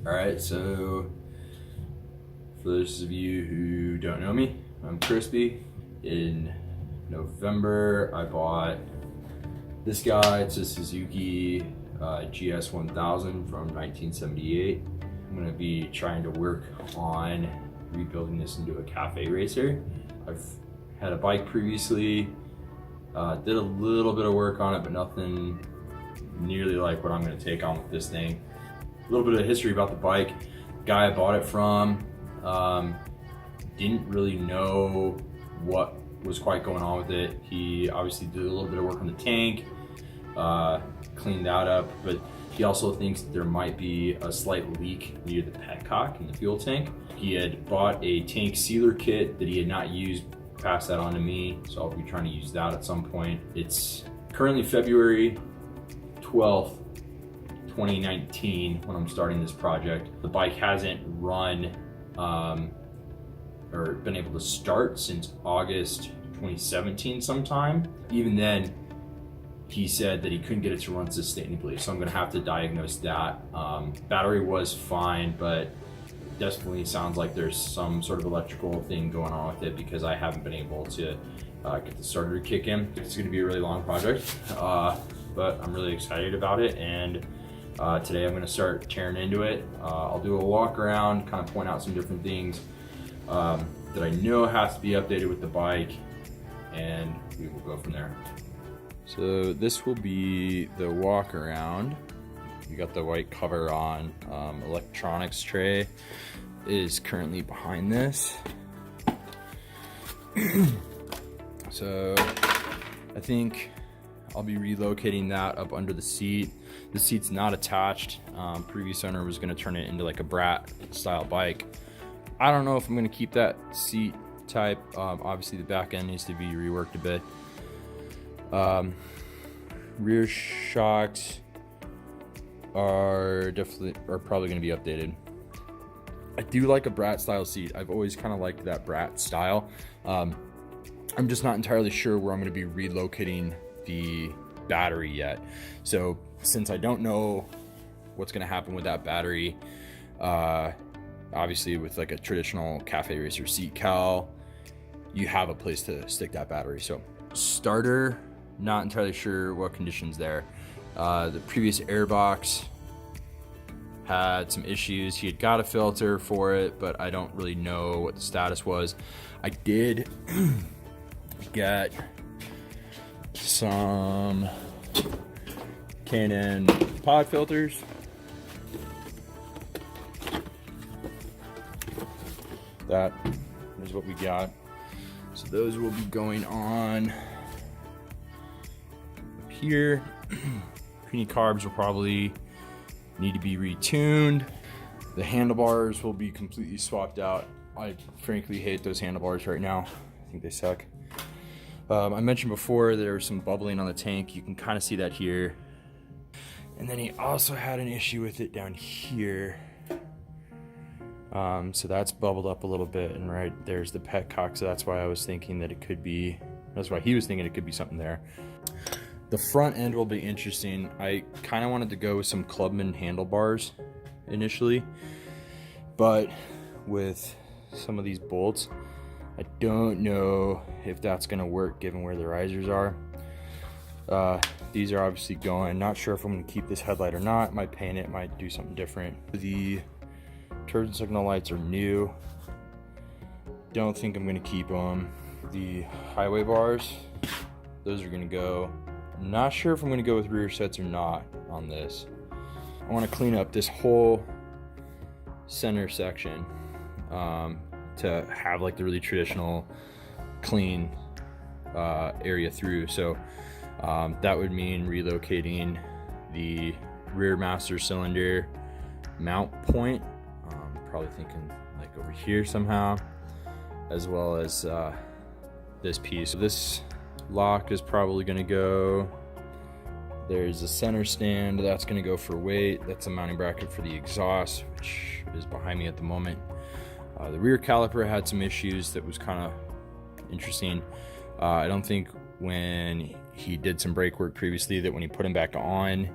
Alright, so for those of you who don't know me, I'm Crispy. In November, I bought this guy. It's a Suzuki GS1000 from 1978. I'm going to be trying to work on rebuilding this into a cafe racer. I've had a bike previously, did a little bit of work on it, but nothing nearly like what I'm going to take on with this thing. A little bit of history about the bike. The guy I bought it from didn't really know what was quite going on with it. He obviously did a little bit of work on the tank, cleaned that up, but he also thinks that there might be a slight leak near the petcock in the fuel tank. He had bought a tank sealer kit that he had not used, passed that on to me, so I'll be trying to use that at some point. It's currently February 12th, 2019 when I'm starting this project. The bike hasn't run or been able to start since August 2017 sometime. Even then, he said that he couldn't get it to run sustainably, so I'm gonna have to diagnose that. Battery was fine, but definitely sounds like there's some sort of electrical thing going on with it because I haven't been able to get the starter to kick in. It's gonna be a really long project, but I'm really excited about it, and today I'm gonna start tearing into it. I'll do a walk around, kind of point out some different things that I know has to be updated with the bike, and we will go from there. So this will be the walk around. We got the white cover on. Electronics tray is currently behind this. So I think I'll be relocating that up under the seat. The seat's not attached. Previous owner was gonna turn it into like a brat style bike. I don't know if I'm gonna keep that seat type. Obviously the back end needs to be reworked a bit. Rear shocks are probably going to be updated. I do like a brat style seat. I've always kind of liked that brat style. I'm just not entirely sure where I'm going to be relocating the battery yet. So since I don't know what's going to happen with that battery, obviously with like a traditional cafe racer seat cowl, you have a place to stick that battery. So starter, not entirely sure what conditions there. The previous airbox had some issues. He had got a filter for it, but I don't really know what the status was. I did get some K&N pod filters. That is what we got. So those will be going on here. Any carbs will probably need to be retuned. The handlebars will be completely swapped out. I frankly hate those handlebars right now. I think they suck. I mentioned before there was some bubbling on the tank. You can kind of see that here. And then he also had an issue with it down here. So that's bubbled up a little bit, and right there's the petcock. So that's why I was thinking that it could be, that's why he was thinking it could be something there. The front end will be interesting. I kind of wanted to go with some Clubman handlebars initially, but with some of these bolts, I don't know if that's gonna work given where the risers are. These are obviously going. Not sure if I'm gonna keep this headlight or not. Might paint it, might do something different. The turn signal lights are new. Don't think I'm gonna keep them. The highway bars, those are gonna go. Not sure if I'm gonna go with rear sets or not on this. I wanna clean up this whole center section to have like the really traditional clean area through. So that would mean relocating the rear master cylinder mount point. Probably thinking like over here somehow, as well as this piece. So this lock is probably going to go. There's a center stand that's going to go for weight. That's a mounting bracket for the exhaust, which is behind me at the moment. The rear caliper had some issues that was kind of interesting. I don't think when he did some brake work previously that when he put him back on,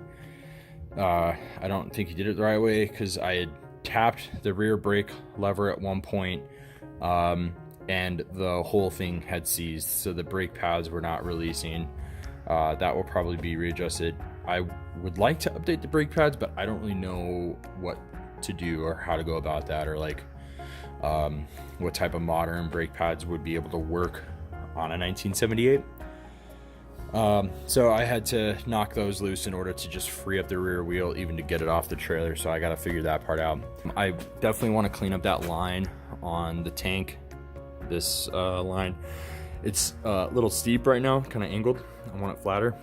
I don't think he did it the right way, because I had tapped the rear brake lever at one point, and the whole thing had seized, so the brake pads were not releasing. That will probably be readjusted. I would like to update the brake pads, but I don't really know what to do or how to go about that, or like what type of modern brake pads would be able to work on a 1978. So I had to knock those loose in order to just free up the rear wheel, even to get it off the trailer. So I got to figure that part out. I definitely want to clean up that line on the tank. This line, it's a little steep right now, kind of angled. I want it flatter.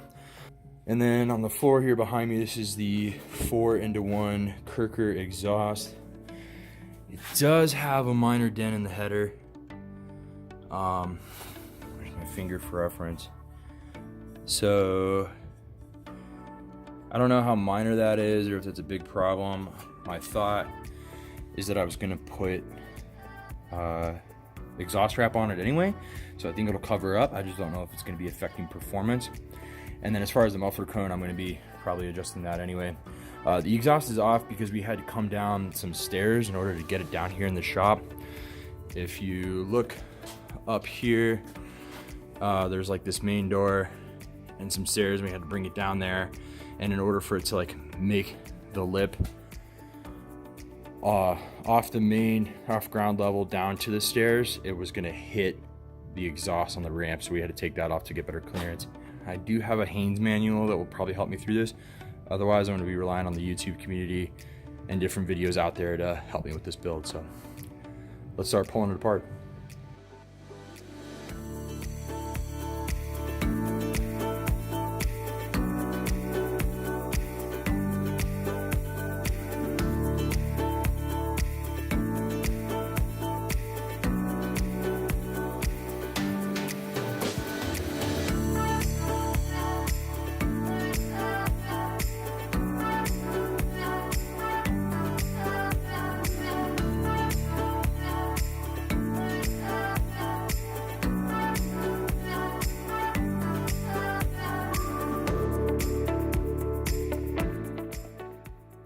And then on the floor here behind me, this is the 4-into-1 Kirker exhaust. It does have a minor dent in the header. Where's my finger for reference? So I don't know how minor that is, or if it's a big problem. My thought is that I was gonna put exhaust wrap on it anyway, so I think it'll cover up. I just don't know if it's going to be affecting performance. And then as far as the muffler cone, I'm going to be probably adjusting that anyway. The exhaust is off because we had to come down some stairs in order to get it down here in the shop. If you look up here, there's like this main door and some stairs. We had to bring it down there, and in order for it to like make the lip off ground level down to the stairs, it was going to hit the exhaust on the ramp, so we had to take that off to get better clearance. I do have a Haynes manual that will probably help me through this. Otherwise, I'm going to be relying on the YouTube community and different videos out there to help me with this build. So let's start pulling it apart.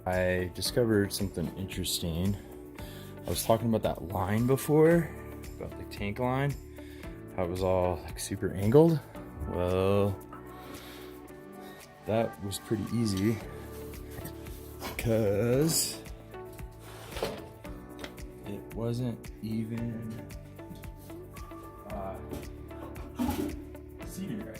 I discovered something interesting. I was talking about that line before, about the tank line, how it was all like super angled. Well, that was pretty easy because it wasn't even seated right.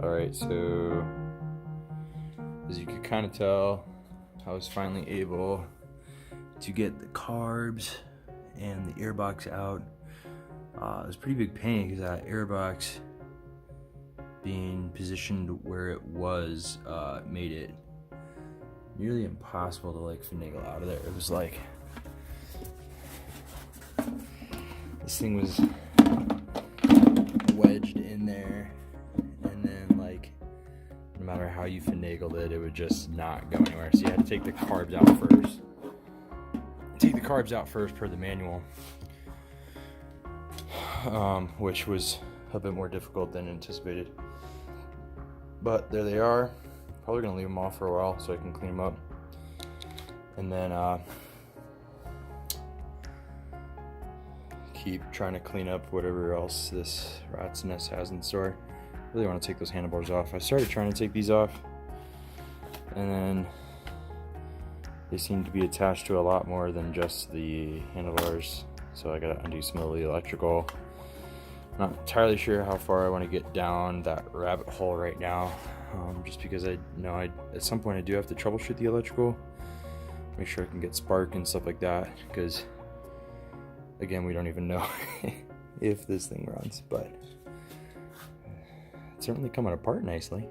Alright, so as you could kind of tell, I was finally able to get the carbs and the airbox out. It was a pretty big pain because that airbox being positioned where it was made it nearly impossible to like finagle out of there. It was like this thing was wedged in there, and then like no matter how you finagled it, it would just not go anywhere. So you had to take the carbs out first. Take the carbs out first per the manual, which was a bit more difficult than anticipated. But there they are. Probably gonna leave them off for a while so I can clean them up. And then keep trying to clean up whatever else this rat's nest has in store. Really want to take those handlebars off. I started trying to take these off, and then they seem to be attached to a lot more than just the handlebars, so I gotta undo some of the electrical. Not entirely sure how far I want to get down that rabbit hole right now, just because I know at some point I do have to troubleshoot the electrical, make sure I can get spark and stuff like that, because again, we don't even know if this thing runs, but it's certainly coming apart nicely.